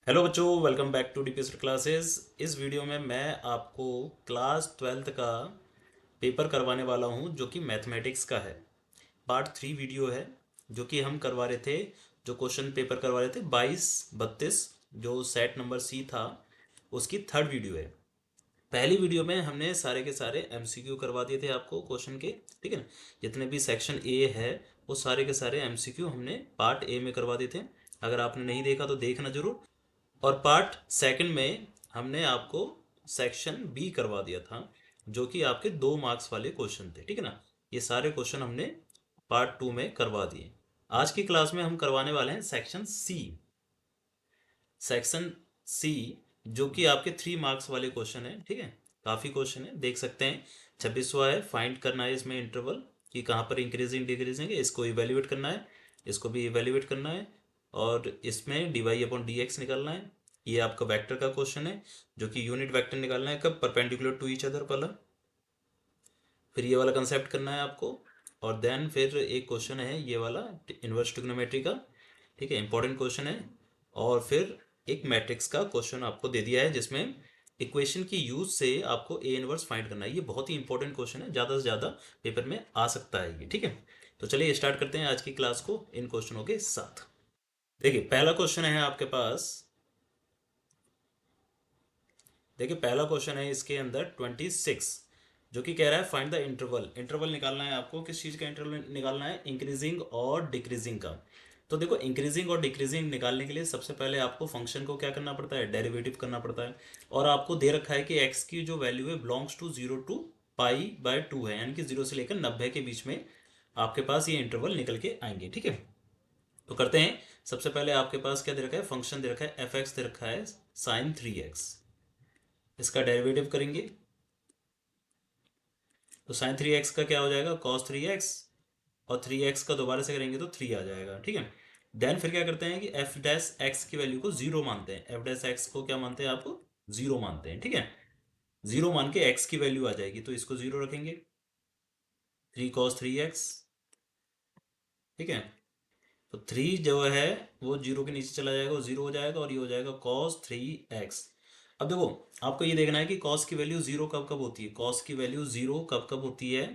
Hello बच्चों, welcome back to DPS classes. इस video में मैं आपको क्लास 12th का पेपर करवाने वाला हूं जो कि मैथमेटिक्स का है। पार्ट 3 वीडियो है जो कि हम करवा रहे थे। जो क्वेश्चन पेपर करवा रहे थे 22-32, जो सेट नंबर सी था, उसकी थर्ड वीडियो है। पहली वीडियो में हमने सारे के सारे एमसीक्यू करवा दिए थे आपको क्वेश्चन के। ठीक है ना। जितने भी सेक्शन ए है वो सारे के सारे एमसीक्यू हमने पार्ट ए में करवा दिए थे। अगर आपने नहीं देखा तो देखना जरूर। और पार्ट सेकंड में हमने आपको सेक्शन बी करवा दिया था जो कि आपके 2 मार्क्स वाले क्वेश्चन थे। ठीक है ना। ये सारे क्वेश्चन हमने पार्ट 2 में करवा दिए। आज की क्लास में हम करवाने वाले हैं सेक्शन सी। सेक्शन सी जो कि आपके 3 मार्क्स वाले क्वेश्चन है। ठीक है। काफ़ी क्वेश्चन है, देख सकते हैं। 26वां है, फाइंड करना है इसमें इंटरवल कि कहाँ पर इंक्रीजिंग डिक्रीजिंग है, इसको इवेल्युएट करना है, इसको भी इवेल्युएट करना है। और इसमें डी अपॉन डी एक्स निकालना है। ये आपका वेक्टर का क्वेश्चन है जो कि यूनिट वेक्टर निकालना है कब, परपेंडिकुलर टू ईच अदर वाला। फिर ये वाला कंसेप्ट करना है आपको। और देन फिर एक क्वेश्चन है ये वाला इनवर्स ट्रिग्नोमेट्री का। ठीक है, इंपॉर्टेंट क्वेश्चन है। और फिर एक मैट्रिक्स का क्वेश्चन आपको दे दिया है जिसमें इक्वेशन की यूज से आपको ए इनवर्स फाइंड करना है। ये बहुत ही इंपॉर्टेंट क्वेश्चन है, ज़्यादा से ज़्यादा पेपर में आ सकता है ये। ठीक है। तो चलिए स्टार्ट करते हैं आज की क्लास को इन क्वेश्चनों के साथ। देखिए पहला क्वेश्चन है आपके पास। देखिए पहला क्वेश्चन है इसके अंदर 26, जो कि कह रहा है फाइंड द इंटरवल। इंटरवल निकालना है आपको, किस चीज़ का इंटरवल निकालना है, इंक्रीजिंग और डिक्रीजिंग का। तो देखो इंक्रीजिंग और डिक्रीजिंग निकालने के लिए सबसे पहले आपको फंक्शन को क्या करना पड़ता है, डेरिवेटिव करना पड़ता है। और आपको दे रखा है कि एक्स की जो वैल्यू है बिलोंग्स टू 0 to π/2 है, यानी कि 0 से लेकर 90 के बीच में आपके पास ये इंटरवल निकल के आएंगे। ठीक है। तो करते हैं। सबसे पहले आपके पास क्या दे रखा है, फंक्शन दे रखा है एफ एक्स, दे रखा है sin 3x। इसका डेरिवेटिव करेंगे तो sin 3x का क्या हो जाएगा, cos 3x। और 3x का दोबारा से करेंगे तो 3 आ जाएगा। ठीक है। देन फिर क्या करते हैं कि एफ डैश एक्स की वैल्यू को 0 मानते हैं। एफ डैश एक्स को क्या मानते हैं आप, 0 मानते हैं। ठीक है। 0 मान के x की वैल्यू आ जाएगी तो इसको 0 रखेंगे। 3 cos 3x। ठीक है। तो 3 जो है वो 0 के नीचे चला जाएगा, वो 0 हो जाएगा और ये हो जाएगा cos 3x। अब देखो आपको ये देखना है कि cos की वैल्यू 0 कब कब होती है। cos की वैल्यू 0 कब कब होती है,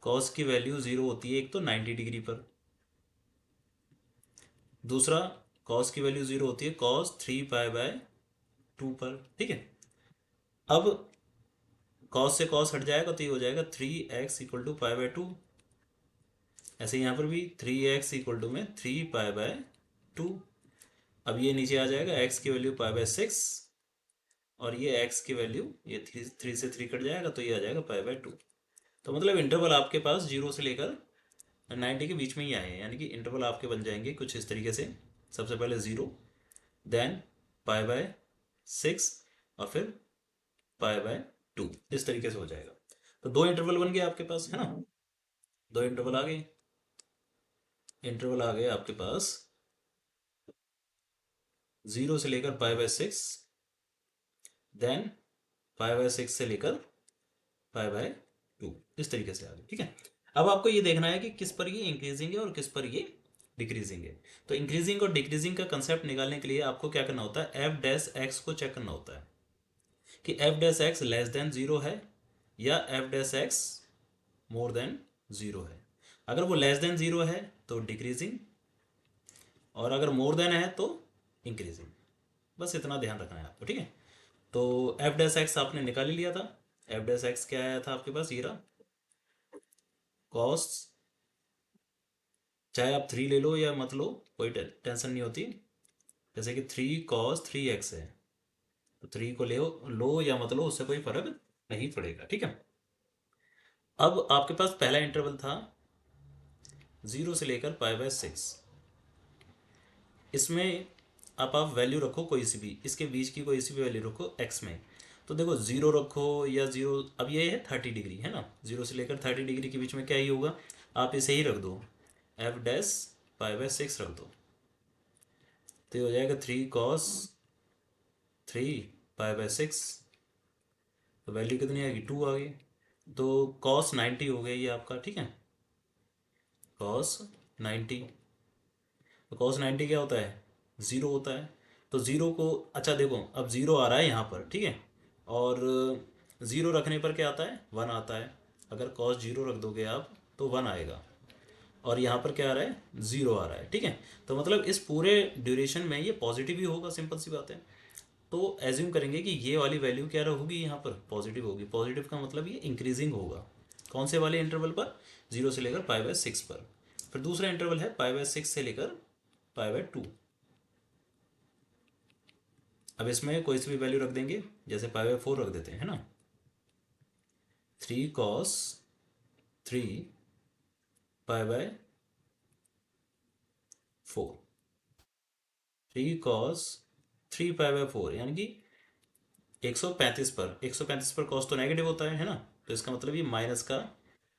cos की वैल्यू 0 होती है एक तो 90 डिग्री पर। दूसरा cos की वैल्यू 0 होती है cos 3π/2 पर। ठीक है। अब cos से cos हट जाएगा तो ये हो जाएगा 3x = π/2। ऐसे यहाँ पर भी 3x = 3π/2। अब ये नीचे आ जाएगा x की वैल्यू π/6। और ये x की वैल्यू ये 3 से 3 कट जाएगा तो ये आ जाएगा π/2। तो मतलब इंटरवल आपके पास 0 से लेकर 90 के बीच में ही आए हैं, यानी कि इंटरवल आपके बन जाएंगे कुछ इस तरीके से। सबसे पहले 0, देन π/6 और फिर π/2, इस तरीके से हो जाएगा। तो दो इंटरवल बन गए आपके पास, है ना। दो इंटरवल आ गए। इंटरवल आ गए आपके पास 0 से लेकर π/6, देन π/6 से लेकर π/2, इस तरीके से आ गए। ठीक है। अब आपको ये देखना है कि किस पर ये इंक्रीजिंग है और किस पर ये डिक्रीजिंग है। तो इंक्रीजिंग और डिक्रीजिंग का कंसेप्ट निकालने के लिए आपको क्या करना होता है, एफ डैश एक्स को चेक करना होता है कि F dash x less than 0 है या F dash x more than 0 है। अगर वो लेस देन 0 है तो डिक्रीजिंग, और अगर मोर देन है तो इंक्रीजिंग। बस इतना ध्यान रखना है आपको। ठीक है। तो एफ डैश एक्स आपने निकाल ही लिया था। एफ डैश एक्स क्या आया था आपके पास, ये रहा कॉस। चाहे आप 3 ले लो या मत लो, कोई टेंशन नहीं होती। जैसे कि 3 cos 3x है, तो 3 को ले लो या मत लो, उससे कोई फर्क नहीं पड़ेगा। ठीक है। अब आपके पास पहला इंटरवल था 0 से लेकर π/6। इसमें आप वैल्यू रखो कोई सी भी, इसके बीच की कोई सी भी वैल्यू रखो x में। तो देखो 0 रखो या 0, अब ये है 30 डिग्री, है ना। 0 से लेकर 30 डिग्री के बीच में क्या ही होगा, आप इसे ही रख दो, एफ डैश π/6 रख दो। तो ये हो जाएगा 3 cos 3π/6। तो वैल्यू कितनी आएगी, 2 आ गई। तो cos 90 हो गया ये आपका। ठीक है। cos 90। तो cos 90 क्या होता है, 0 होता है। तो ज़ीरो को, अच्छा देखो अब ज़ीरो आ रहा है यहाँ पर, ठीक है, और ज़ीरो रखने पर क्या आता है, वन आता है। अगर कॉस जीरो रख दोगे आप तो वन आएगा, और यहाँ पर क्या आ रहा है, ज़ीरो आ रहा है, ठीक है। तो मतलब इस पूरे ड्यूरेशन में ये पॉजिटिव ही होगा, सिंपल सी बात है। तो एज्यूम करेंगे कि ये वाली वैल्यू क्या होगी, यहाँ पर पॉजिटिव होगी। पॉजिटिव का मतलब ये इंक्रीजिंग होगा। कौन से वाले इंटरवल पर, जीरो से लेकर पाई/6 पर। फिर दूसरा इंटरवल है पाई/6 से लेकर पाई/2। अब इसमें कोई सी भी वैल्यू रख देंगे, जैसे पाई/4 रख देते हैं, है ना। 3 cos 3 पाई/4, 3 cos 3 पाई/4 यानी कि 135 पर, 135 पर कॉस तो नेगेटिव होता है ना। तो इसका मतलब ये माइनस का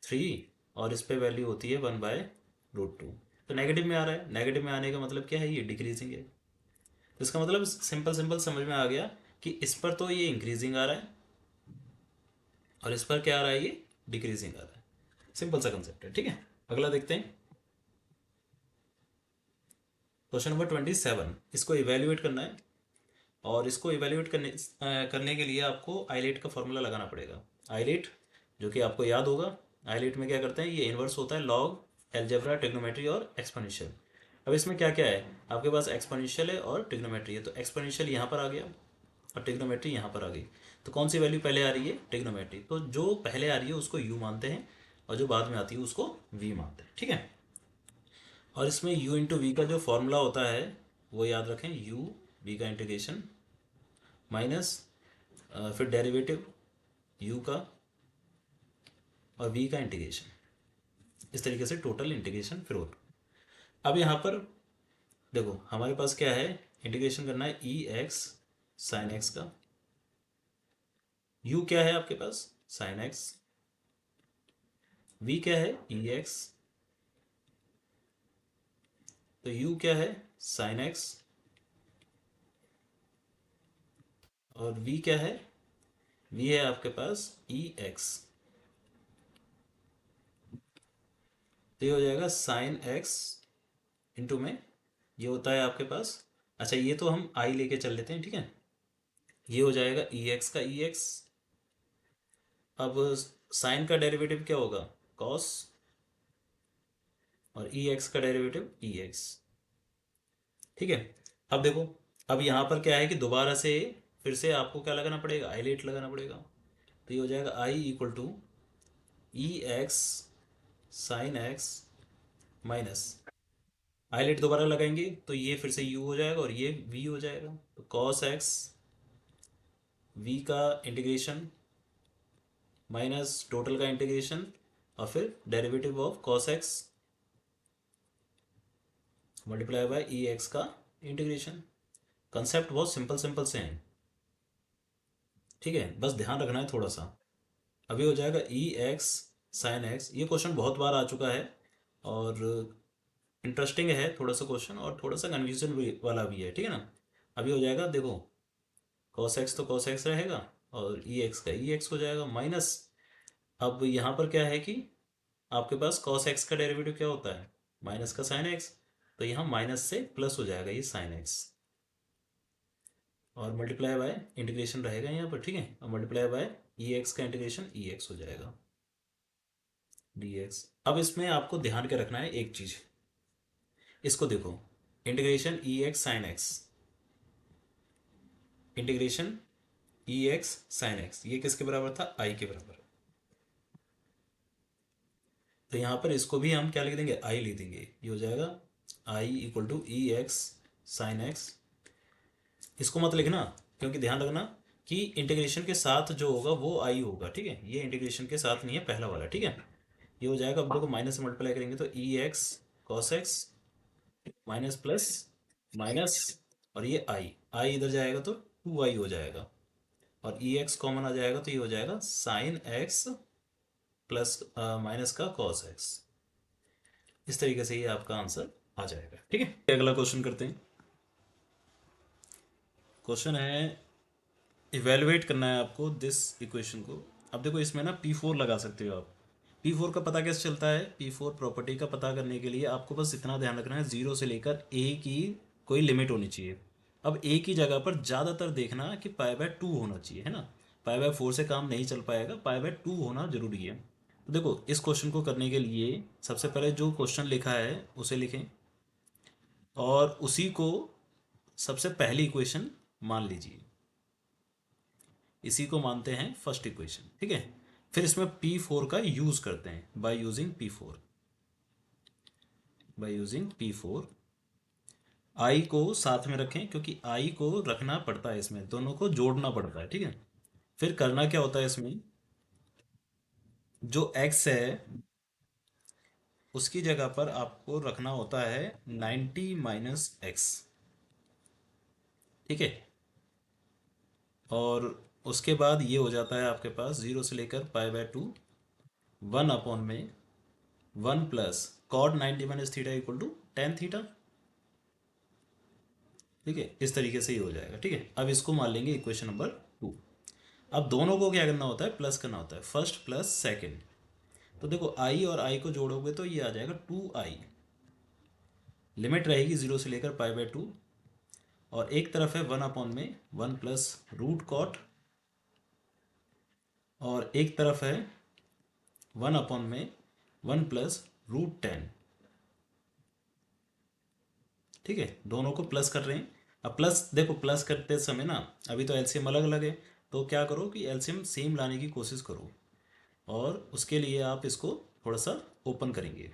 3, और इस पे वैल्यू होती है 1/√2। तो नेगेटिव में आ रहा है, नेगेटिव में आने का मतलब क्या है, ये डिक्रीजिंग है। तो इसका मतलब सिंपल सिंपल समझ में आ गया कि इस पर तो ये इंक्रीजिंग आ रहा है, और इस पर क्या आ रहा है, ये डिक्रीजिंग आ रहा है। सिंपल सा कंसेप्ट है, ठीक है। अगला देखते हैं, क्वेश्चन नंबर 27। इसको इवेल्युएट करना है, और इसको इवेल्युएट करने के लिए आपको आईलेट का फॉर्मूला लगाना पड़ेगा। आईलेट जो कि आपको याद होगा, आईलेट में क्या करते हैं, ये इन्वर्स होता है लॉग, एलजेब्रा, ट्रिग्नोमेट्री और एक्सपोनेंशियल। अब इसमें क्या क्या है, आपके पास एक्सपोनेंशियल है और ट्रिग्नोमेट्री है। तो एक्सपोनेंशियल यहाँ पर आ गया और ट्रिग्नोमेट्री यहाँ पर आ गई। तो कौन सी वैल्यू पहले आ रही है, ट्रिग्नोमेट्री। तो जो पहले आ रही है उसको यू मानते हैं, और जो बाद में आती है उसको वी मानते हैं, ठीक है। और इसमें u इंटू वी का जो फॉर्मूला होता है वो याद रखें, u v का इंटीग्रेशन माइनस फिर डेरिवेटिव u का और v का इंटीग्रेशन, इस तरीके से टोटल इंटीग्रेशन फिर हो। अब यहाँ पर देखो हमारे पास क्या है, इंटीग्रेशन करना है ई एक्स साइन एक्स का। u क्या है आपके पास, साइन एक्स। v क्या है, ई एक्स। तो u क्या है, साइन एक्स, और v क्या है, v है आपके पास ई एक्स। तो ये हो जाएगा साइन एक्स इंटू में ये होता है आपके पास, अच्छा ये तो हम आई लेके चल लेते हैं, ठीक है। ये हो जाएगा ई एक्स का ई एक्स। अब साइन का डेरिवेटिव क्या होगा, कॉस, और ई एक्स का डेरिवेटिव ई एक्स, ठीक है। अब देखो, अब यहाँ पर क्या है कि दोबारा से फिर से आपको क्या लगाना पड़ेगा, आईलेट लगाना पड़ेगा। तो ये हो जाएगा I equal to e x sine x minus, आईलेट दोबारा लगाएंगे तो ये फिर से u हो जाएगा और ये v हो जाएगा। तो कॉस एक्स v का इंटीग्रेशन माइनस टोटल का इंटीग्रेशन, और फिर derivative of cos x multiply by E x का इंटीग्रेशन। कंसेप्ट बहुत सिंपल सिंपल से हैं, ठीक है, बस ध्यान रखना है थोड़ा सा। अभी हो जाएगा ई एक्स साइन एक्स। ये क्वेश्चन बहुत बार आ चुका है और इंटरेस्टिंग है थोड़ा सा क्वेश्चन, और थोड़ा सा कन्फ्यूजन वाला भी है, ठीक है ना। अभी हो जाएगा देखो, कॉस एक्स तो कॉस एक्स रहेगा, और ई एक्स का ई एक्स हो जाएगा माइनस। अब यहाँ पर क्या है कि आपके पास कॉस एक्स का डेरिवेटिव क्या होता है, माइनस का साइन एक्स। तो यहाँ माइनस से प्लस हो जाएगा ये साइन एक्स, और मल्टीप्लाई बाय इंटीग्रेशन रहेगा यहाँ पर, ठीक है। और मल्टीप्लाई बाय ई एक्स का इंटीग्रेशन ई एक्स हो जाएगा डी एक्स। अब इसमें आपको ध्यान के रखना है एक चीज, इसको देखो, इंटीग्रेशन ई एक्स साइन एक्स, इंटीग्रेशन ई एक्स साइन एक्स, ये किसके बराबर था, आई के बराबर। तो यहाँ पर इसको भी हम क्या लिख देंगे, आई लिख देंगे। ये हो जाएगा I equal to e x sine x. इसको मत लिखना, क्योंकि ध्यान रखना कि इंटीग्रेशन के साथ जो होगा वो आई होगा, ठीक है। ये इंटीग्रेशन के साथ नहीं है पहला वाला, ठीक है। ये हो जाएगा, अब देखो माइनस से मल्टीप्लाई करेंगे तो e x cos x minus plus minus, और ये आई, आई इधर जाएगा तो टू आई हो जाएगा, और ई एक्स कॉमन आ जाएगा तो ये हो जाएगा साइन एक्स प्लस माइनस का कॉस एक्स। इस तरीके से ये आपका आंसर आ जाएगा, ठीक है। अगला क्वेश्चन करते हैं। क्वेश्चन है, इवेलुएट करना है आपको दिस इक्वेशन को। अब देखो इसमें ना P4 लगा सकते हो आप। P4 का पता कैसे चलता है, P4 प्रॉपर्टी का पता करने के लिए आपको बस इतना ध्यान रखना है, जीरो से लेकर ए की कोई लिमिट होनी चाहिए। अब ए की जगह पर ज़्यादातर देखना कि पाई/2 होना चाहिए, है ना। पाई/4 से काम नहीं चल पाएगा, पाई/2 होना जरूरी है। तो देखो इस क्वेश्चन को करने के लिए सबसे पहले जो क्वेश्चन लिखा है उसे लिखें, और उसी को सबसे पहली इक्वेशन मान लीजिए। इसी को मानते हैं फर्स्ट इक्वेशन, ठीक है। फिर इसमें P4 का यूज करते हैं, by using P4। By using P4 आई को साथ में रखें, क्योंकि आई को रखना पड़ता है, इसमें दोनों को जोड़ना पड़ता है, ठीक है। फिर करना क्या होता है इसमें, जो x है उसकी जगह पर आपको रखना होता है 90 - x, ठीक है। और उसके बाद ये हो जाता है आपके पास 0 से लेकर पाई/2 1/1 plus cot 90 - theta equal to tan theta, ठीक है। इस तरीके से ही हो जाएगा, ठीक है। अब इसको मान लेंगे इक्वेशन नंबर 2। अब दोनों को क्या करना होता है, प्लस करना होता है, फर्स्ट प्लस सेकंड। तो देखो आई और आई को जोड़ोगे तो ये आ जाएगा 2i। लिमिट रहेगी 0 से लेकर पाई/2, और एक तरफ है 1/1 प्लस रूट कॉट, और एक तरफ है 1/1 प्लस रूट 10, ठीक है। दोनों को प्लस कर रहे हैं। अब प्लस देखो, प्लस करते समय ना, अभी तो एलसीएम अलग अलग है, तो क्या करो कि एलसीएम सेम लाने की कोशिश करो, और उसके लिए आप इसको थोड़ा सा ओपन करेंगे।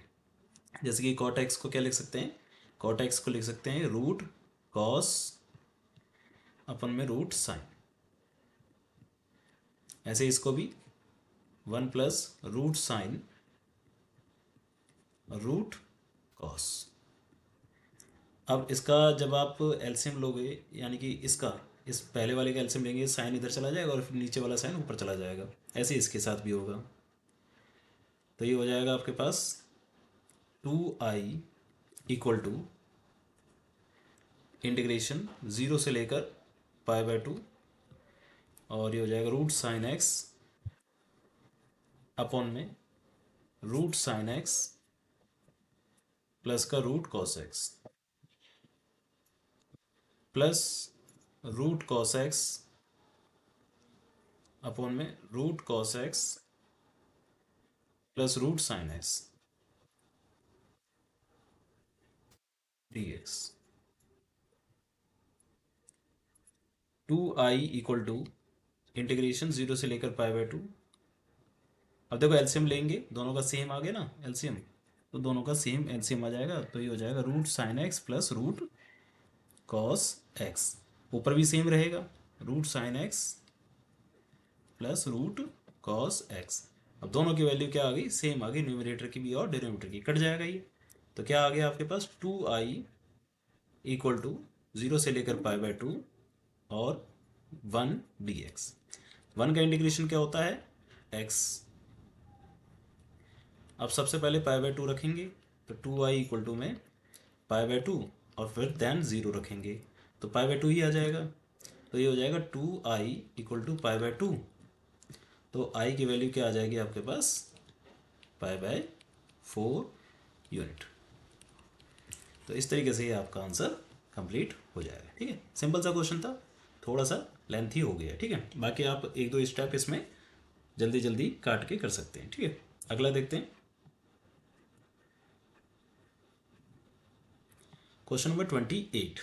जैसे कि कॉट एक्स को क्या लिख सकते हैं, कॉट एक्स को लिख सकते हैं रूट कॉस अपन में रूट साइन। ऐसे इसको भी 1 plus root sine root cos. अब इसका जब आप एलसीएम लोगे, यानी कि इसका, इस पहले वाले का एलसीएम लेंगे, साइन इधर चला जाएगा और फिर नीचे वाला साइन ऊपर चला जाएगा। ऐसे इसके साथ भी होगा। तो ये हो जाएगा आपके पास 2i इक्वल टू इंटीग्रेशन 0 से लेकर पाई/2, और ये हो जाएगा रूट साइन एक्स अपॉन में रूट साइन एक्स प्लस का root cos x plus root cos x upon में root cos x plus root sine x dx। 2i equal to integration 0 से लेकर पाई/2। अब देखो एलसीएम लेंगे, दोनों का सेम आ गया ना एलसीएम, तो दोनों का सेम एलसीएम आ जाएगा, तो ये हो जाएगा root sine x plus root cos x. ऊपर भी सेम रहेगा, root sine x plus root cos x. अब दोनों की वैल्यू क्या आ गई, सेम आ गई, न्यूमरेटर की भी और डिनोमिनेटर की, कट जाएगा ये। तो क्या आ गया आपके पास, 2i इक्वल टू 0 से लेकर पाई/2 और 1 dx। 1 का इंटीग्रेशन क्या होता है, x। अब सबसे पहले पाई/2 रखेंगे, तो 2i इक्वल टू में पाई/2 और फिर देन 0 रखेंगे, तो पाई/2 ही आ जाएगा। तो ये हो जाएगा 2i इक्वल टू पाई/2। तो i की वैल्यू क्या आ जाएगी आपके पास, पाई/4 यूनिट। तो इस तरीके से ये आपका आंसर कंप्लीट हो जाएगा, ठीक है। सिंपल सा क्वेश्चन था, थोड़ा सा लेंथी हो गया, ठीक है। बाकी आप एक दो स्टेप इसमें जल्दी जल्दी काट के कर सकते हैं, ठीक है। अगला देखते हैं, क्वेश्चन नंबर 28।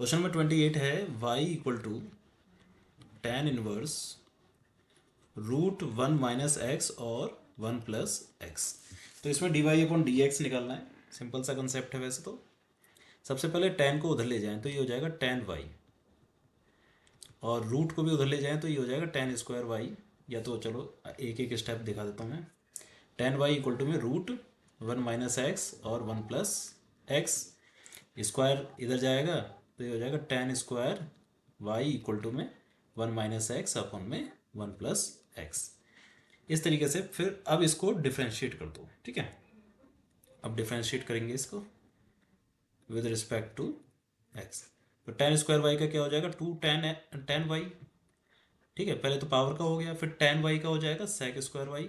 क्वेश्चन नंबर 28 है y equal to tan inverse √1 - x और 1 + x। तो इसमें dy/dx निकालना है, सिंपल सा कंसेप्ट है वैसे तो। सबसे पहले tan को उधर ले जाएं तो ये हो जाएगा tan y, और रूट को भी उधर ले जाएं तो ये हो जाएगा tan² y। या तो चलो एक एक स्टेप दिखा देता हूँ मैं। tan y इक्वल टू में √1 - x और 1 + x, स्क्वायर इधर जाएगा तो ये हो जाएगा tan² y इक्वल टू में 1 - x अपॉन में 1 + x। इस तरीके से फिर अब इसको डिफ्रेंशिएट कर दो, ठीक है। अब डिफ्रेंशिएट करेंगे इसको विद रिस्पेक्ट टू x। तो tan² y का क्या हो जाएगा, 2 tan y, ठीक है। पहले तो पावर का हो गया, फिर tan y का हो जाएगा sec² y,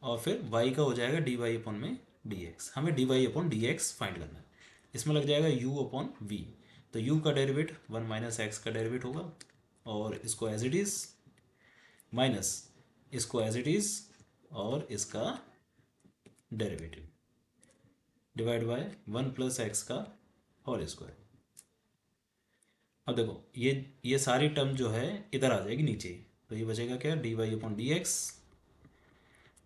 और फिर y का हो जाएगा dy अपॉन में डी एक्स, हमें d y upon d x find करना है। इसमें लग जाएगा u अपॉन वी, तो u का डेरिवेट 1 माइनस एक्स का डेरिवेट होगा, और इसको एज इट इज़ माइनस इसको एज इट इज़, और इसका derivative divide by 1 plus x का होल स्क्वायर। अब देखो ये सारी टर्म जो है इधर आ जाएगी नीचे, तो ये बचेगा क्या, d y upon d x,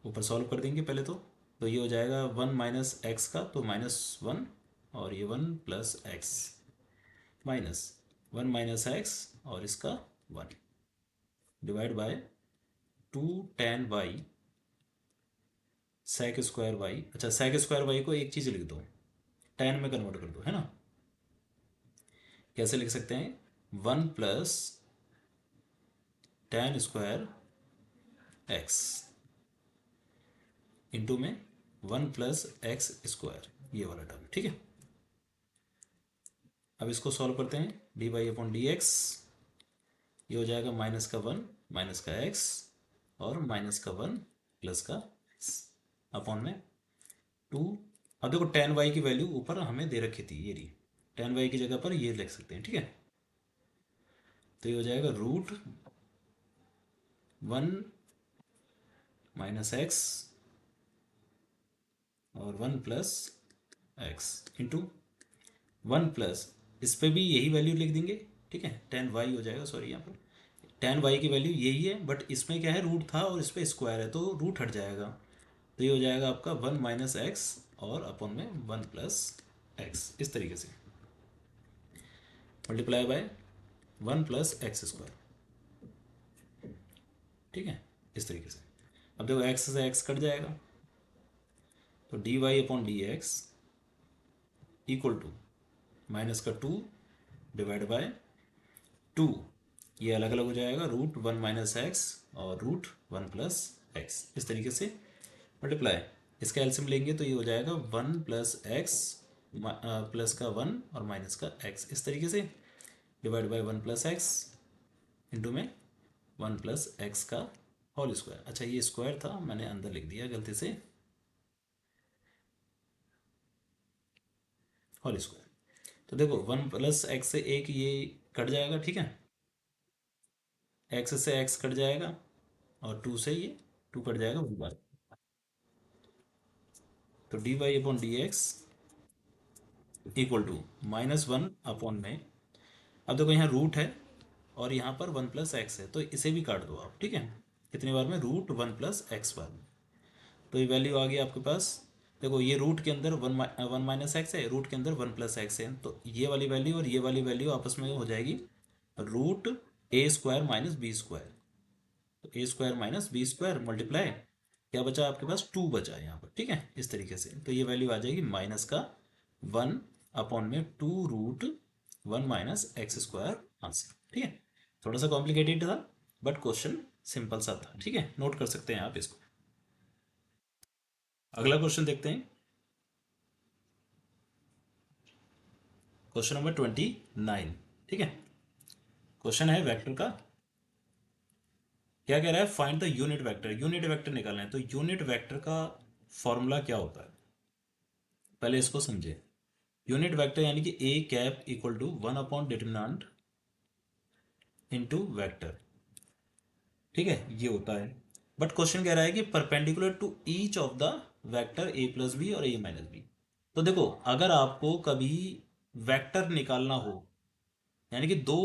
ऊपर सॉल्व कर देंगे पहले तो ये हो जाएगा 1 माइनस एक्स का, तो -1, और ये 1 plus x minus 1 minus x और इसका 1 divide by 2 tan y sec square y. अच्छा, सेक स्क्वायर वाई को एक चीज़ लिख दो, tan में कन्वर्ट कर दो, है ना। कैसे लिख सकते हैं, 1 plus tan square x into में 1 प्लस एक्स स्क्वायर, ये वाला टर्म, ठीक है। अब इसको सॉल्व करते हैं, d y upon d x, ये हो जाएगा माइनस का 1 माइनस का एक्स और माइनस का 1 प्लस का एक्स अपॉन में 2। अब देखो tan वाई की वैल्यू ऊपर हमें दे रखी थी, ये रही, tan वाई की जगह पर ये लिख सकते हैं, ठीक है। तो ये हो जाएगा √1 माइनस एक्स और 1 प्लस एक्स इंटू 1 प्लस, इस पर भी यही वैल्यू लिख देंगे, ठीक है। tan वाई हो जाएगा, सॉरी यहाँ पर tan वाई की वैल्यू यही है, बट इसमें क्या है, रूट था और इस पर स्क्वायर है, तो रूट हट जाएगा, तो ये हो जाएगा आपका 1 माइनस एक्स और अपॉन में 1 प्लस एक्स, इस तरीके से multiply by 1 plus x square, ठीक है, इस तरीके से। अब देखो एक्स से एक्स कट जाएगा, तो d y upon d x equal to minus का 2 डिवाइड बाय 2, ये अलग अलग हो जाएगा, √1 माइनस एक्स और √1 प्लस एक्स, इस तरीके से मल्टीप्लाई, इसका एलसीएम लेंगे तो ये हो जाएगा 1 प्लस एक्स प्लस का 1 और माइनस का एक्स, इस तरीके से divide by 1 plus x into में 1 प्लस एक्स का होल स्क्वायर। अच्छा, ये स्क्वायर था, मैंने अंदर लिख दिया गलती से, होल स्क्वायर। तो देखो 1 प्लस एक्स से एक ये कट जाएगा, ठीक है, एक्स से एक्स कट जाएगा और 2 से ये 2 कट जाएगा, वो बात। तो d y upon d x equal to -1 upon में, अब देखो यहाँ रूट है और यहाँ पर 1 प्लस एक्स है, तो इसे भी काट दो आप, ठीक है, कितनी बार में, √1 प्लस एक्स बार में, तो ये वैल्यू आ गई आपके पास। देखो ये रूट के अंदर 1 माइनस एक्स है, रूट के अंदर 1 प्लस एक्स है, तो ये वाली वैल्यू और ये वाली वैल्यू आपस में हो जाएगी √a² माइनस बी स्क्वायर, तो a² minus B square multiply, क्या बचा आपके पास, 2 बचा है यहाँ पर, ठीक है, इस तरीके से। तो ये वैल्यू आ जाएगी माइनस का 1 अपॉन में 2√1 माइनस एक्स स्क्वायर आंसर, ठीक है। थोड़ा सा कॉम्प्लिकेटेड था, बट क्वेश्चन सिंपल सा था, ठीक है, नोट कर सकते हैं आप इसको। अगला क्वेश्चन देखते हैं, क्वेश्चन नंबर 29, ठीक है। क्वेश्चन है वेक्टर का, क्या कह रहा है, find the unit vector, unit vector निकालना है। तो यूनिट वेक्टर का फॉर्मूला क्या होता है, पहले इसको समझे। यूनिट वेक्टर यानी कि a cap equal to 1 upon determinant into vector, ठीक है, ये होता है। बट क्वेश्चन कह रहा है कि perpendicular to each of the vector a plus b और a माइनस बी। तो देखो अगर आपको कभी वेक्टर निकालना हो, यानी कि दो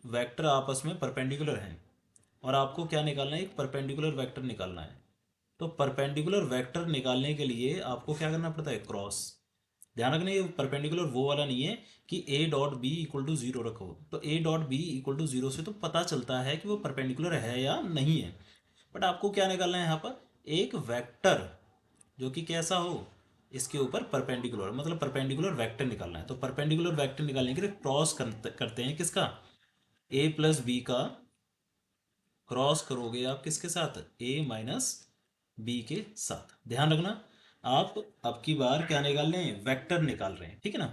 वेक्टर आपस में परपेंडिकुलर हैं और आपको क्या निकालना है, एक परपेंडिकुलर वेक्टर निकालना है, तो परपेंडिकुलर वेक्टर निकालने के लिए आपको क्या करना पड़ता है, क्रॉस। ध्यान रखना, ये परपेंडिकुलर वो वाला नहीं है कि a dot b equal to 0 रखो, तो a dot b equal to 0 से तो पता चलता है कि वो परपेंडिकुलर है या नहीं है। बट आपको क्या निकालना है यहाँ पर, एक वेक्टर जो कि कैसा हो, इसके ऊपर परपेंडिकुलर, मतलब परपेंडिकुलर वेक्टर निकालना है। तो परपेंडिकुलर वेक्टर निकालने के लिए क्रॉस करते हैं किसका, a प्लस बी का क्रॉस करोगे आप किसके साथ, a माइनस बी के साथ। ध्यान रखना, आप अब की बार क्या निकाल रहे हैं, वेक्टर निकाल रहे हैं, ठीक है ना।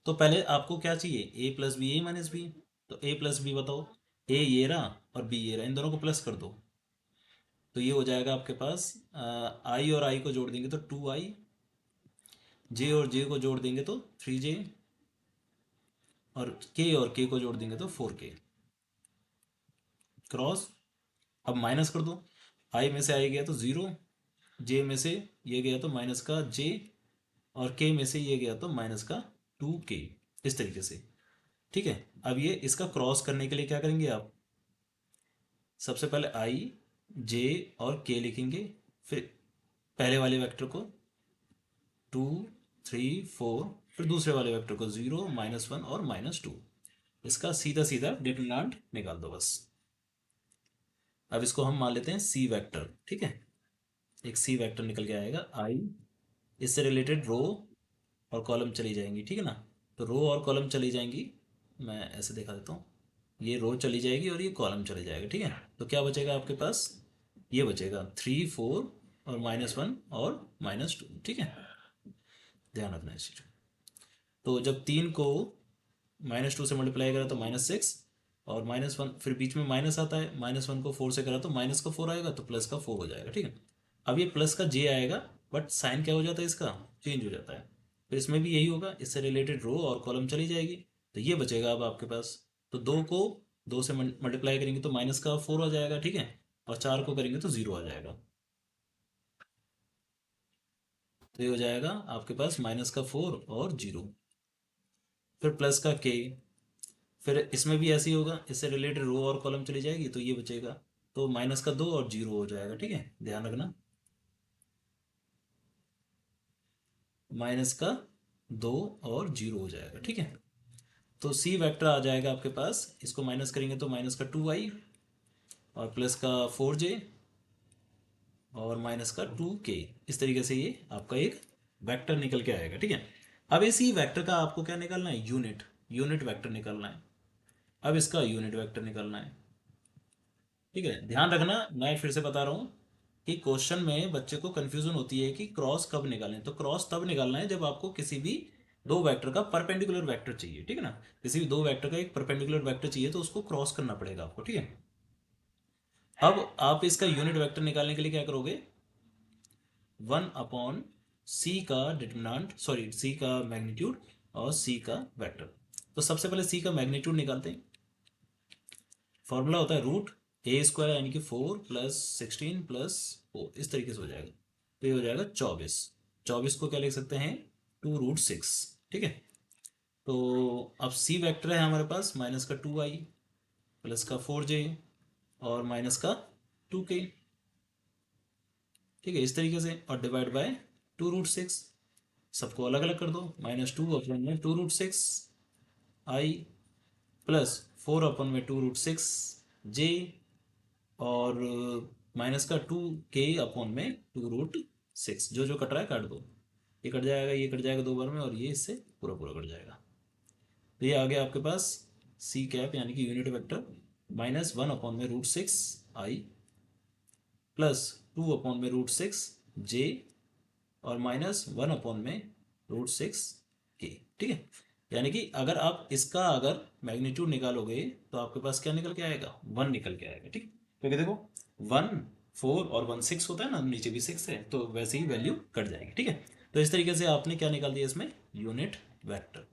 तो पहले आपको क्या चाहिए, a plus b, a minus b, तो a प्लस बी बताओ, a ये रहा और b ये रहा, इन दोनों को प्लस कर दो, तो ये हो जाएगा आपके पास, आई और आई को जोड़ देंगे तो 2i जे और जे को जोड़ देंगे तो 3J, और के को जोड़ देंगे तो 4K क्रॉस। अब माइनस कर दो, आई में से आई गया तो 0, जे में से ये गया तो माइनस का जे, और के में से ये गया तो माइनस का 2K, इस तरीके से। ठीक है, अब ये इसका क्रॉस करने के लिए क्या करेंगे आप, सबसे पहले आई, जे और के लिखेंगे, फिर पहले वाले वेक्टर को 2 3 4, फिर दूसरे वाले वेक्टर को 0 -1 और -2। इसका सीधा सीधा डिटरमिनेंट निकाल दो बस। अब इसको हम मान लेते हैं सी वेक्टर। ठीक है, एक सी वेक्टर निकल के आएगा आई, इससे रिलेटेड रो और कॉलम चली जाएंगी। ठीक है ना, तो रो और कॉलम चली जाएंगी, मैं ऐसे दिखा देता हूँ, ये रो चली जाएगी और ये कॉलम चले जाएगा। ठीक है, तो क्या बचेगा आपके पास, ये बचेगा 3 4 और -1 और -2। ठीक है, ध्यान रखना इस चीज़ को। तो जब 3 को -2 से मल्टीप्लाई करा तो -6, और -1, फिर बीच में माइनस आता है, -1 को 4 से करा तो माइनस का 4 आएगा, तो प्लस का 4 हो जाएगा। ठीक है, अब ये प्लस का जे आएगा, बट साइन क्या हो जाता है इसका, चेंज हो जाता है। फिर इसमें भी यही होगा, इससे रिलेटेड रो और कॉलम चली जाएगी, तो ये बचेगा अब आपके पास। तो 2 को 2 से मल्टीप्लाई करेंगे तो माइनस का 4 आ जाएगा। ठीक है, और 4 को करेंगे तो 0 आ जाएगा, तो ये हो जाएगा आपके पास माइनस का 4 और 0, फिर प्लस का के, फिर इसमें भी ऐसे ही होगा, इससे रिलेटेड रो और कॉलम चली जाएगी, तो ये बचेगा, तो माइनस का 2 और 0 हो जाएगा। ठीक है, ध्यान रखना, माइनस का 2 और 0 हो जाएगा। ठीक है, तो सी वेक्टर आ जाएगा आपके पास, इसको माइनस करेंगे तो माइनस का 2i, और प्लस का 4J, और माइनस का 2K। इस तरीके से ये आपका एक वेक्टर निकल के आएगा। ठीक है, अब इसी वेक्टर का आपको क्या निकालना है, यूनिट, यूनिट वेक्टर निकालना है। अब इसका यूनिट वेक्टर निकालना है। ठीक है, ध्यान रखना, मैं फिर से बता रहा हूँ कि क्वेश्चन में बच्चे को कंफ्यूजन होती है कि क्रॉस कब निकालें। तो क्रॉस तब निकालना है जब आपको किसी भी दो वेक्टर का परपेंडिकुलर वेक्टर चाहिए। ठीक है ना, किसी भी दो वेक्टर का एक परपेंडिकुलर वेक्टर चाहिए तो उसको क्रॉस करना पड़ेगा आपको। ठीक है, अब आप इसका यूनिट वेक्टर निकालने के लिए क्या करोगे, 1 सी का डिटरमिनेंट, सॉरी सी का मैग्नीट्यूड और सी का वेक्टर। तो सबसे पहले सी का मैग्नीट्यूड निकालते हैं। फॉर्मूला होता है √a² यानी कि 4 + 16 + 4, इस तरीके से हो जाएगा, तो ये हो जाएगा 24। 24 को क्या लिख सकते हैं, 2√6। ठीक है, तो अब सी वेक्टर है हमारे पास, माइनस का 2i, प्लस का 4J, और माइनस का 2K। ठीक है, इस तरीके से, और डिवाइड बाय 2√6, सबको अलग अलग कर दो, -2 अपॉन में 2√6i, प्लस 4 अपॉन में 2√6j, और माइनस का 2K अपॉन में 2√6। जो जो कट रहा है काट दो, ये कट जाएगा, ये कट जाएगा 2 बार में, और ये इससे पूरा पूरा कट जाएगा। तो ये आ गया आपके पास सी कैप यानी कि यूनिट वेक्टर, -1 अपॉन में √6i, प्लस 2 अपॉन में √6j, और -1 अपॉन में √6k। ठीक है, यानी कि अगर आप इसका अगर मैग्नीट्यूड निकालोगे तो आपके पास क्या निकल के आएगा, 1 निकल के आएगा। ठीक है, क्योंकि देखो 1 4 और 1 6 होता है ना, नीचे भी 6 है, तो वैसे ही वैल्यू कट जाएगी। ठीक है, तो इस तरीके से आपने क्या निकाल दिया इसमें, यूनिट वेक्टर।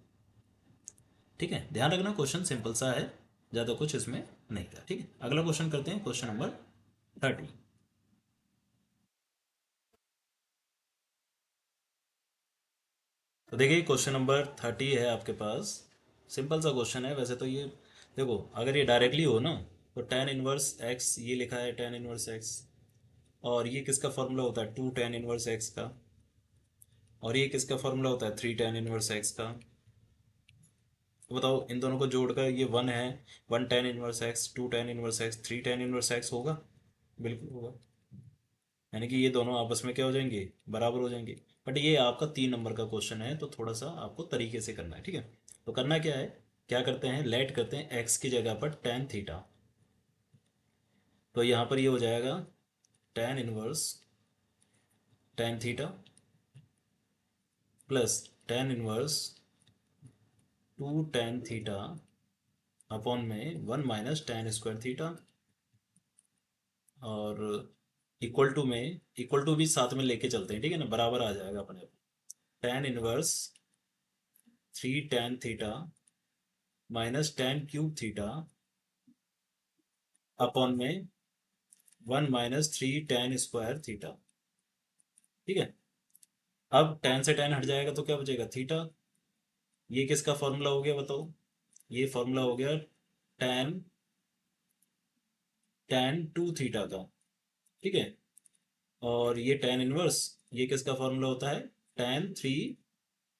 ठीक है, ध्यान रखना क्वेश्चन सिंपल सा है, ज़्यादा कुछ इसमें नहीं था। ठीक है, अगला क्वेश्चन करते हैं, क्वेश्चन नंबर 30। तो देखिए क्वेश्चन नंबर 30 है आपके पास, सिंपल सा क्वेश्चन है वैसे तो ये। देखो अगर ये डायरेक्टली हो ना, तो tan−1x, ये लिखा है tan−1x, और ये किसका फॉर्मूला होता है, 2 tan−1x का, और ये किसका फॉर्मूला होता है, 3 tan−1x का। तो बताओ इन दोनों को जोड़कर ये 1 है, 1 tan−1x, 2 tan−1x, 3 tan−1x होगा, बिल्कुल होगा। यानी कि ये दोनों आपस में क्या हो जाएंगे, बराबर हो जाएंगे। बट ये आपका 3 नंबर का क्वेश्चन है, तो थोड़ा सा आपको तरीके से करना है। ठीक है, तो करना क्या है, क्या करते हैं, लेट करते हैं एक्स की जगह पर tan θ। तो यहाँ पर ये हो जाएगा tan−1 tan θ plus tan−1 2 tan θ upon में 1 - tan² θ, और इक्वल टू में, इक्वल टू भी साथ में लेके चलते हैं। ठीक है ना, बराबर आ जाएगा अपने आप। tan inverse 3 tan theta minus tan³ theta upon में 1 - 3 tan² थीटा। ठीक है, अब tan से tan हट जाएगा तो क्या बचेगा, थीटा। ये किसका फॉर्मूला हो गया बताओ, ये फॉर्मूला हो गया tan tan 2 थीटा का। ठीक है, और ये tan इनवर्स, ये किसका फॉर्मूला होता है, tan 3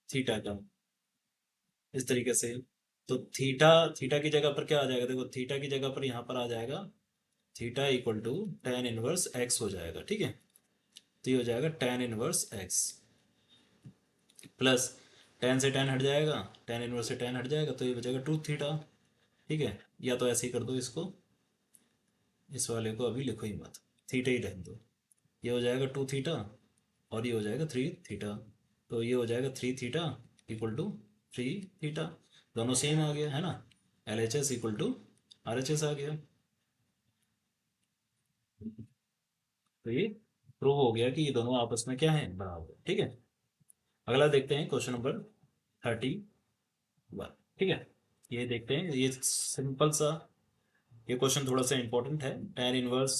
थीटा का। इस तरीके से तो थीटा, थीटा की जगह पर क्या आ जाएगा, देखो थीटा की जगह पर यहाँ पर आ जाएगा theta equal to tan inverse x हो जाएगा। ठीक है, तो ये हो जाएगा tan inverse x plus tan से tan हट जाएगा, tan इनवर्स से tan हट जाएगा तो ये बचेगा 2 थीटा। ठीक है, या तो ऐसे ही कर दो इसको, इस वाले को अभी लिखो ही मत, थीटा ही रहने दो। ये हो जाएगा 2 थीटा और ये हो जाएगा 3 थीटा, तो ये हो जाएगा 3 थीटा इक्वल टू 3 थीटा। दोनों सेम आ गया है ना, LHS इक्वल टू RHS आ गया। तो ये प्रूव हो गया कि ये दोनों आपस में क्या है, बराबर। ठीक है, अगला देखते हैं क्वेश्चन नंबर 31। ठीक है, ये देखते हैं, ये सिंपल सा, ये क्वेश्चन थोड़ा सा इंपॉर्टेंट है। tan inverse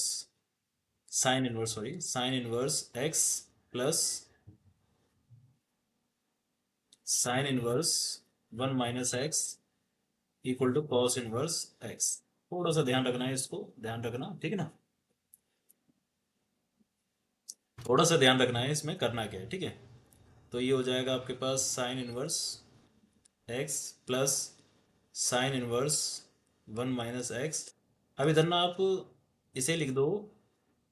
sine inverse sorry sine inverse x plus sine inverse 1 - x equal to cos inverse x। थोड़ा सा ध्यान रखना है, इसको ध्यान रखना, ठीक है ना, थोड़ा सा ध्यान रखना है इसमें करना क्या है। ठीक है, तो ये हो जाएगा आपके पास sine inverse x plus sine inverse 1 - x। अब इधर ना आप इसे लिख दो,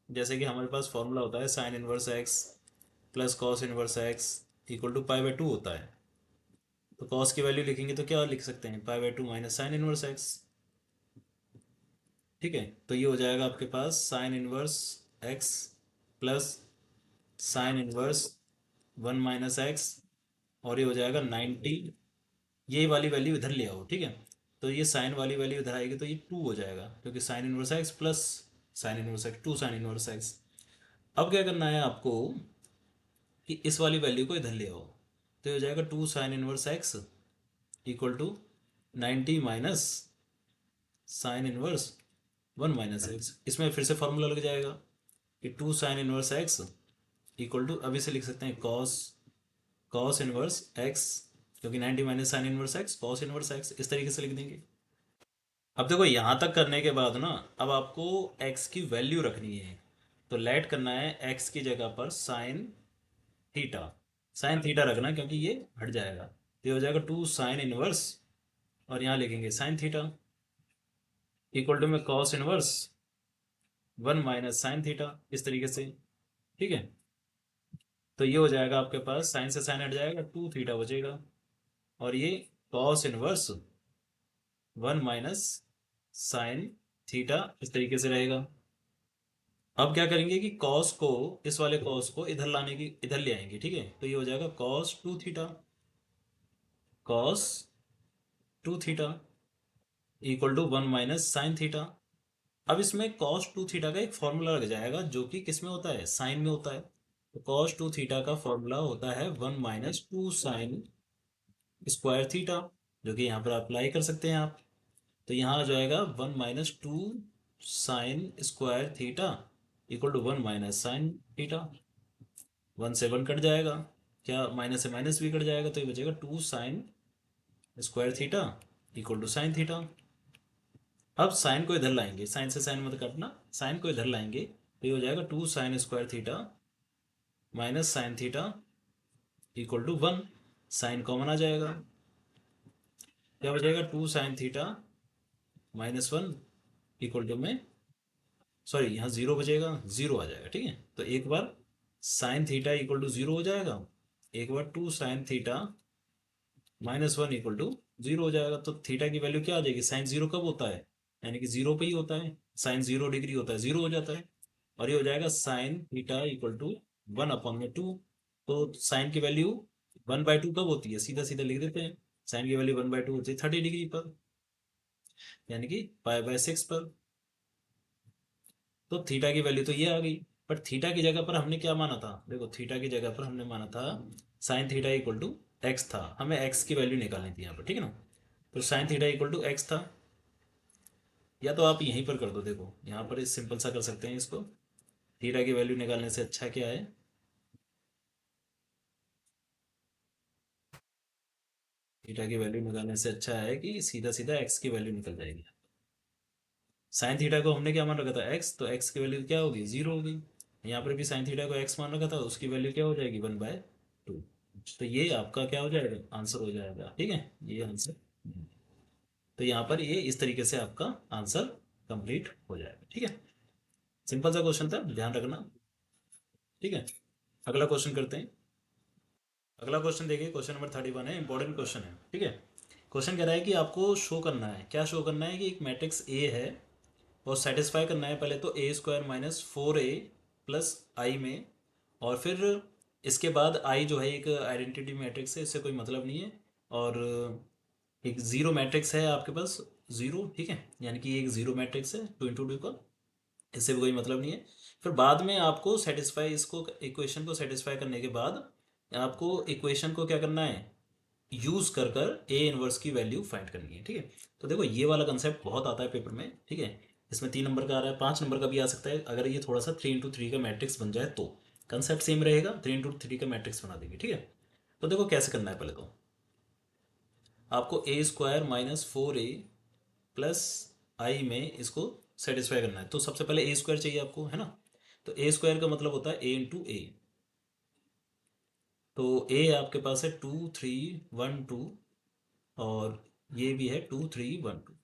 जैसे कि हमारे पास फॉर्मूला होता है sine inverse x plus cos inverse x equal to पाई/2 होता है। तो कॉस की वैल्यू लिखेंगे तो क्या लिख सकते हैं, पाई/2 माइनस साइन इनवर्स x। ठीक है, तो ये हो जाएगा आपके पास sine inverse x plus sine inverse 1 - x और ये हो जाएगा 90। ये वाली वैल्यू इधर ले आओ। ठीक है, तो ये साइन वाली वैल्यू इधर आएगी तो ये 2 हो जाएगा, क्योंकि sign inverse x plus sine inverse x 2 sine inverse x। अब क्या करना है आपको कि इस वाली वैल्यू को इधर ले आओ, तो ये हो जाएगा 2 sine inverse x equal to 90 minus sine inverse 1 - x। इसमें फिर से फॉर्मूला लग जाएगा कि 2 sine inverse x equal to, अभी से लिख सकते हैं कॉस कॉस इनवर्स x, क्योंकि 90 minus sine inverse x cos inverse x, इस तरीके से लिख देंगे। अब देखो यहाँ तक करने के बाद ना, अब आपको x की वैल्यू रखनी है, तो लेट करना है x की जगह पर थीटा साइन थीटा रखना, क्योंकि ये हट जाएगा तो ये हो जाएगा 2 साइन इनवर्स और यहाँ लिखेंगे साइन थीटा इक्वल टू में कॉस इनवर्स 1 - साइन थीटा, इस तरीके से। ठीक है, तो ये हो जाएगा आपके पास साइन से साइन हट जाएगा 2 थीटा बचेगा और ये कॉस इनवर्स 1 - साइन थीटा, इस तरीके से रहेगा। अब क्या करेंगे कि कॉस को, इस वाले कॉस को इधर लाने की, इधर ले आएंगे। ठीक है, तो ये हो जाएगा cos 2 theta equal to 1 - sine theta. अब इसमें cos 2 थीटा का एक फॉर्मूला लग जाएगा, जो कि किस में होता है, साइन में होता है। तो cos 2 थीटा का फॉर्मूला होता है 1 - 2 साइन² थीटा, जो कि यहाँ पर अप्लाई कर सकते हैं आप। तो यहाँ आ जाएगा 1 - 2 साइन² theta equal to 1 - sine theta. 1 से 1 कट जाएगा, क्या माइनस से माइनस भी कट जाएगा, तो ये बचेगा 2 साइन² theta equal to sine theta. अब साइन को इधर लाएंगे, साइन से साइन मत काटना, साइन को इधर लाएंगे तो ये हो जाएगा 2 साइन² theta minus sine theta equal to 1। Sine common आ जाएगा, क्या हो जाएगा 2 साइन थीटा -1 इक्वल टू में, सॉरी यहाँ 0 बचेगा, 0 आ जाएगा। ठीक है, तो एक बार साइन थीटा इक्वल टू 0 हो जाएगा, एक बार 2 साइन थीटा -1 इक्वल टू 0 हो जाएगा। तो थीटा की वैल्यू क्या आ जाएगी, साइन 0 कब होता है, यानी कि 0 पे ही होता है, साइन 0 डिग्री होता है, 0 हो जाता है। और ये हो जाएगा साइन थीटा इक्वल टू 1/2। तो साइन की वैल्यू 1/2 कब होती है, सीधा सीधा लिख देते हैं, साइन की वैल्यू 1/2 होती है 30 डिग्री पर, यानी कि पाई/6 पर। तो थीटा की वैल्यू तो ये आ गई, बट थीटा की जगह पर हमने क्या माना था, देखो थीटा की जगह पर हमने माना था sine theta equal to x था, हमें एक्स की वैल्यू निकालनी थी यहाँ पर, ठीक है ना। तो sine theta equal to x था, या तो आप यहीं पर कर दो, देखो यहाँ पर इस सिंपल सा कर सकते हैं इसको। थीटा की वैल्यू निकालने से अच्छा क्या है, थीटा की वैल्यू निकालने से अच्छा है कि सीधा सीधा एक्स की वैल्यू निकल जाएगी। साइन थीटा को हमने क्या मान रखा था, एक्स, तो एक्स की वैल्यू क्या होगी, जीरो होगी। यहाँ पर भी साइन थीटा को एक्स मान रखा था, उसकी वैल्यू क्या हो जाएगी, 1/2। तो ये आपका क्या हो जाएगा, आंसर हो जाएगा, ठीक है, ये आंसर। तो यहाँ पर ये इस तरीके से आपका आंसर कंप्लीट हो जाएगा, ठीक है। सिंपल सा क्वेश्चन था, ध्यान रखना, ठीक है। अगला क्वेश्चन करते हैं। अगला क्वेश्चन देखिए, क्वेश्चन नंबर 31 है, इंपॉर्टेंट क्वेश्चन है, ठीक है। क्वेश्चन कह रहा है कि आपको शो करना है, क्या शो करना है, कि एक मैट्रिक्स ए है और सेटिस्फाई करना है पहले तो ए स्क्वायर माइनस 4a प्लस आई में, और फिर इसके बाद आई जो है एक आइडेंटिटी मैट्रिक्स है, इससे कोई मतलब नहीं है, और एक ज़ीरो मैट्रिक्स है आपके पास, ज़ीरो, ठीक है, यानी कि एक ज़ीरो मैट्रिक्स है 2 × 2 का, इससे भी कोई मतलब नहीं है। फिर बाद में आपको सेटिस्फाई, इसको इक्वेशन को सेटिस्फाई करने के बाद आपको इक्वेशन को क्या करना है, यूज कर कर ए इनवर्स की वैल्यू फाइंड करनी है, ठीक है। तो देखो ये वाला कंसेप्ट बहुत आता है पेपर में, ठीक है। इसमें 3 नंबर का आ रहा है, 5 नंबर का भी आ सकता है, अगर ये थोड़ा सा 3 × 3 का मैट्रिक्स बन जाए तो कंसेप्ट सेम रहेगा, 3 × 3 का मैट्रिक्स बना देंगे, ठीक है। तो देखो कैसे करना है, पहले तो आपको ए स्क्वायर माइनस 4a प्लस आई में इसको सेटिस्फाई करना है, तो सबसे पहले ए स्क्वायर चाहिए आपको, है ना। तो ए स्क्वायर का मतलब होता है a × a। तो ए आपके पास है 2 3 1 2, और ये भी है 2 3 1 2।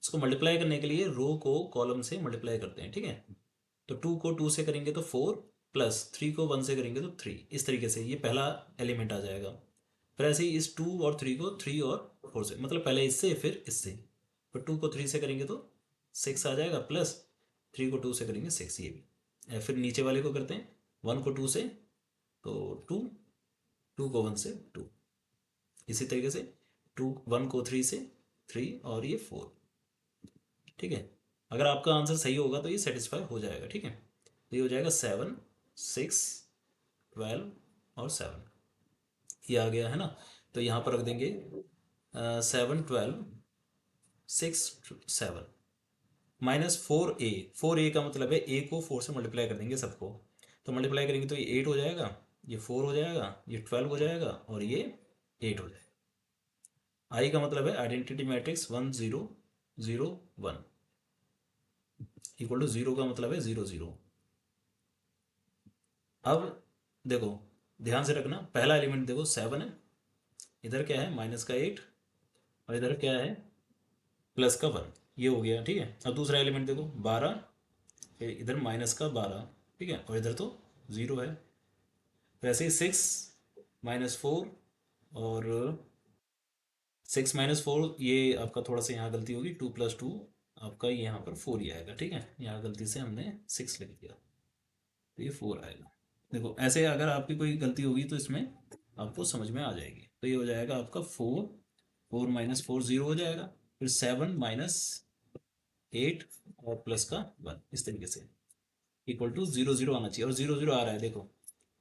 इसको मल्टीप्लाई करने के लिए रो को कॉलम से मल्टीप्लाई करते हैं, ठीक है। तो 2 को 2 से करेंगे तो 4, प्लस 3 को 1 से करेंगे तो 3, इस तरीके से ये पहला एलिमेंट आ जाएगा। फिर ऐसे ही इस 2 और 3 को 3 और 4 से, मतलब पहले इससे फिर इससे, फिर 2 को 3 से करेंगे तो 6 आ जाएगा, प्लस 3 को 2 से करेंगे 6, ये भी। फिर नीचे वाले को करते हैं, 1 को 2 से तो 2, 2 को 1 से 2, इसी तरीके से 1 को 3 से 3, और ये 4, ठीक है। अगर आपका आंसर सही होगा तो ये सेटिस्फाई हो जाएगा, ठीक है। तो ये हो जाएगा 7 6 12 और 7, ये आ गया है ना। तो यहाँ पर रख देंगे 7 12 6 7 माइनस 4a का मतलब है a को 4 से मल्टीप्लाई कर देंगे सबको, तो मल्टीप्लाई करेंगे तो ये 8 हो जाएगा, ये 4 हो जाएगा, ये 12 हो जाएगा, और ये 8 हो जाएगा। आई का मतलब है आइडेंटिटी मैट्रिक्स 1 0 0 1, इक्वल टू 0 का मतलब है 0 0। अब देखो ध्यान से रखना, पहला एलिमेंट देखो 7 है, इधर क्या है -8, और इधर क्या है +1, ये हो गया, ठीक है। अब दूसरा एलिमेंट देखो 12, फिर इधर -12, ठीक है, और इधर तो 0 है। वैसे ही 6 -4, और 6 - 4, ये आपका थोड़ा सा यहाँ गलती होगी, 2 + 2 आपका यहाँ पर 4 ही आएगा, ठीक है, यहाँ गलती से हमने 6 लिख दिया, तो ये 4 आएगा। देखो ऐसे अगर आपकी कोई गलती होगी तो इसमें आपको समझ में आ जाएगी। तो ये हो जाएगा आपका 4, 4 - 4 0 हो जाएगा, फिर 7 - 8 और प्लस का 1, इस तरीके से इक्वल टू 0 0 आना चाहिए, और 0 0 आ रहा है, देखो।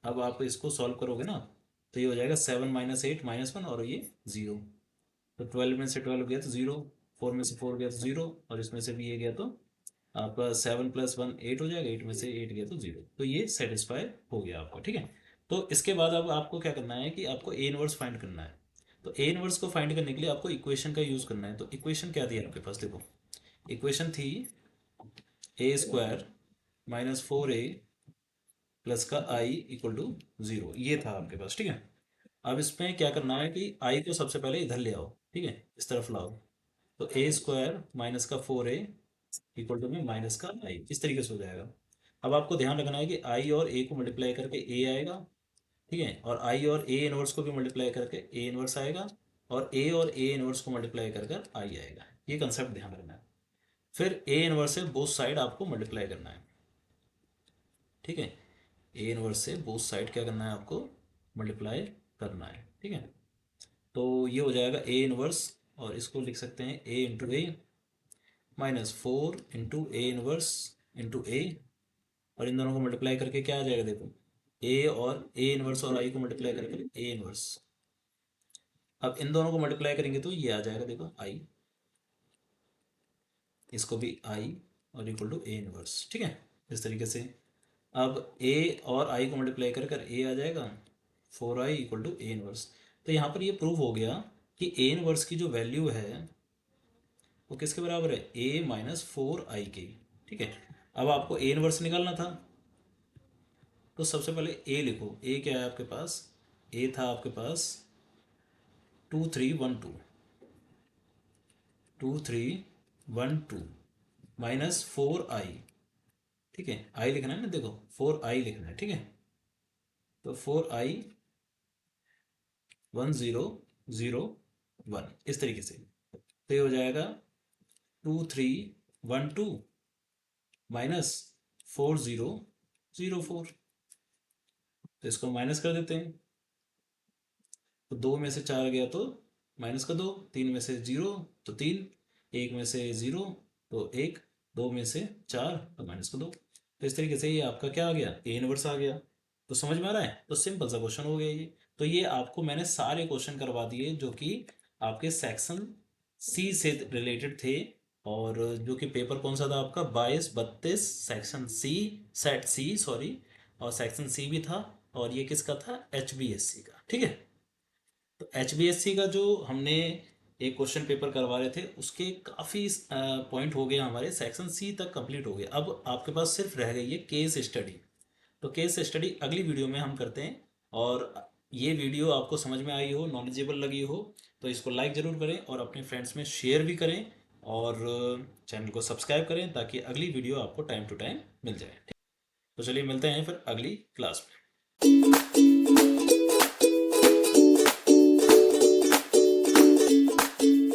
अब आप इसको सॉल्व करोगे ना, तो ये हो जाएगा 7 - 8 -1, और ये 0। तो 12 में से 12 गया तो 0, 4 में से 4 गया तो 0, और इसमें से भी ये गया तो आपका 7 + 1 8 हो जाएगा, 8 में से 8 गया तो 0, तो ये सेटिस्फाई हो गया आपका, ठीक है। तो इसके बाद अब आपको क्या करना है कि आपको ए इनवर्स फाइंड करना है। तो ए इनवर्स को फाइंड करने के लिए आपको इक्वेशन का यूज़ करना है। तो इक्वेशन क्या थी आपके पास, देखो इक्वेशन थी a² -4a प्लस का आई इक्वल टू 0, ये था आपके पास, ठीक है। अब इसमें क्या करना है कि आई को सबसे पहले इधर ले आओ, ठीक है, इस तरफ लाओ। तो a² माइनस का 4a इक्वल टू में माइनस का आई, इस तरीके से हो जाएगा। अब आपको ध्यान रखना है कि आई और ए को मल्टीप्लाई करके ए आएगा, ठीक है, और आई और ए इनवर्स को भी मल्टीप्लाई करके ए इनवर्स आएगा, और ए इनवर्स को मल्टीप्लाई कर कर आई आएगा। ये कंसेप्ट ध्यान रखना है। फिर ए इनवर्स से बोथ साइड आपको मल्टीप्लाई करना है, ठीक है। ए इनवर्स से बोथ साइड क्या करना है आपको, मल्टीप्लाई करना है, ठीक है। तो ये हो जाएगा ए इनवर्स, और इसको लिख सकते हैं a × a -4 × a inverse × a, और इन दोनों को मल्टीप्लाई करके क्या आ जाएगा देखो, ए और ए इनवर्स और आई को मल्टीप्लाई करके ए इनवर्स। अब इन दोनों को मल्टीप्लाई करेंगे तो ये आ जाएगा देखो आई, इसको भी आई और इक्वल टू ए इनवर्स। ठीक है, इस तरीके से अब ए और आई को मल्टीप्लाई कर ए आ जाएगा 4i equal to A inverse. तो यहाँ पर ये प्रूव हो गया कि ए इनवर्स की जो वैल्यू है वो किसके बराबर है, ए माइनस 4i के। ठीक है, अब आपको ए इनवर्स निकालना था तो सबसे पहले ए लिखो। ए क्या है आपके पास, ए था आपके पास 2312, 2312 माइनस 4i। ठीक है, आई लिखना है ना, देखो 4i लिखना है। ठीक है, तो 4i 1001 इस तरीके से। तो ये हो जाएगा 2312 माइनस 4004। तो इसको माइनस कर देते हैं, तो 2 में से 4 गया तो माइनस का 2, 3 में से 0 तो 3, 1 में से 0 तो 1, 2 में से 4 तो माइनस का 2। तो इस तरीके से ये आपका क्या आ गया, ए इनवर्स आ गया। तो समझ में आ रहा है, तो सिंपल सा क्वेश्चन हो गया ये। तो ये आपको मैंने सारे क्वेश्चन करवा दिए जो कि आपके सेक्शन सी से रिलेटेड थे। और जो कि पेपर कौन सा था आपका, 22-32 सेक्शन सी, सेट सी सॉरी, और सेक्शन सी भी था। और ये किसका था, HBSC का। ठीक है, तो HBSC का जो हमने एक क्वेश्चन पेपर करवा रहे थे उसके काफ़ी पॉइंट हो गए, हमारे सेक्शन सी तक कंप्लीट हो गए। अब आपके पास सिर्फ रह गई है केस स्टडी। तो केस स्टडी अगली वीडियो में हम करते हैं। और ये वीडियो आपको समझ में आई हो, नॉलेजेबल लगी हो, तो इसको लाइक ज़रूर करें और अपने फ्रेंड्स में शेयर भी करें। और चैनल को सब्सक्राइब करें ताकि अगली वीडियो आपको टाइम टू टाइम मिल जाए। तो चलिए मिलते हैं फिर अगली क्लास में।